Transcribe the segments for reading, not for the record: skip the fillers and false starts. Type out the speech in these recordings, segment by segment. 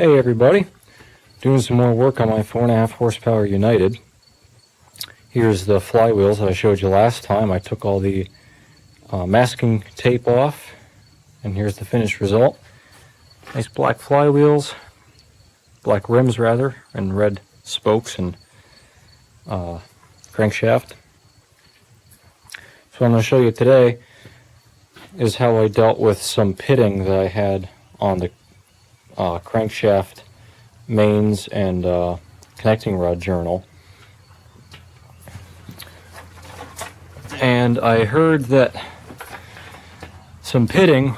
Hey everybody, doing some more work on my 4.5 horsepower United. Here's the flywheels that I showed you last time. I took all the masking tape off, and here's the finished result. Nice black flywheels, black rims rather, and red spokes and crankshaft. So what I'm going to show you today is how I dealt with some pitting that I had on the crankshaft mains and connecting rod journal. And I heard that some pitting,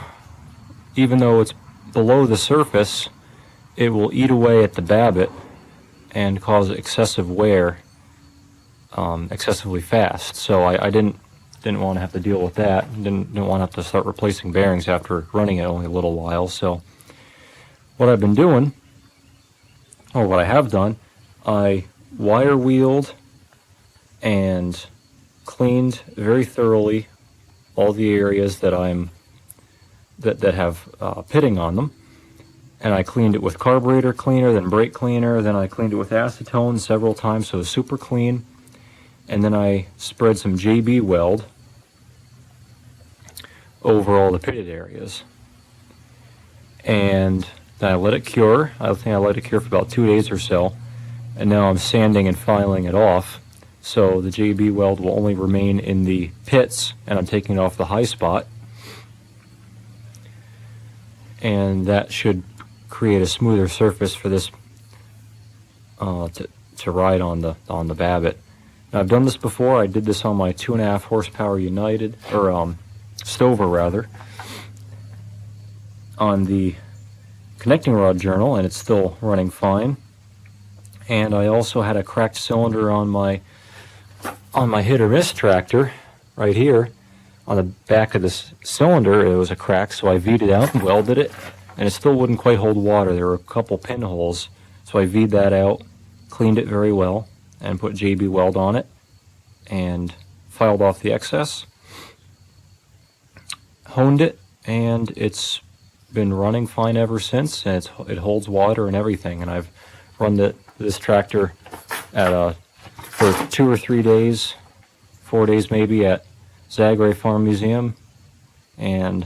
even though it's below the surface, it will eat away at the babbitt and cause excessive wear excessively fast. So I didn't want to have to deal with that. Didn't want to have to start replacing bearings after running it only a little while. So what I've been doing, or what I have done, I wire wheeled and cleaned very thoroughly all the areas that that have pitting on them, and I cleaned it with carburetor cleaner, then brake cleaner, then I cleaned it with acetone several times so it was super clean, and then I spread some JB weld over all the pitted areas, and then I let it cure. I think I let it cure for about 2 days or so, and now I'm sanding and filing it off, so the JB weld will only remain in the pits, and I'm taking it off the high spot, and that should create a smoother surface for this to ride on the babbitt. Now, I've done this before. I did this on my 2.5 horsepower United, or Stover rather, on the connecting rod journal, and it's still running fine. And I also had a cracked cylinder on my hit or miss tractor right here. On the back of this cylinder it was a crack, so I V'd it out and welded it, and it still wouldn't quite hold water. There were a couple pinholes, so I V'd that out, cleaned it very well, and put JB weld on it and filed off the excess, honed it, and it's been running fine ever since, and it holds water and everything. And I've run this tractor at for 2 or 3 days, 4 days maybe, at Zagre Farm Museum, and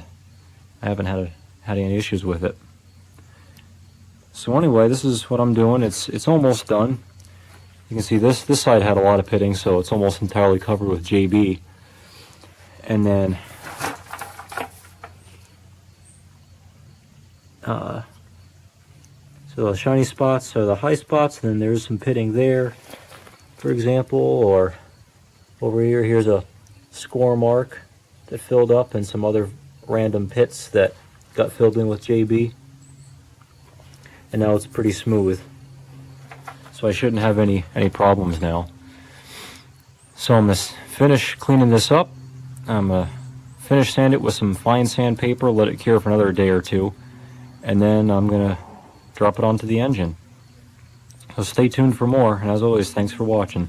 I haven't had any issues with it. So anyway, this is what I'm doing. It's almost done. You can see this side had a lot of pitting, so it's almost entirely covered with JB. And then so the shiny spots are the high spots, and then there's some pitting there, for example, or over here, here's a score mark that filled up, and some other random pits that got filled in with JB. And now it's pretty smooth, so I shouldn't have any problems now. So I'm going to finish cleaning this up. I'm going to finish sand it with some fine sandpaper, let it cure for another day or two, and then I'm going to drop it onto the engine. So stay tuned for more, and as always, thanks for watching.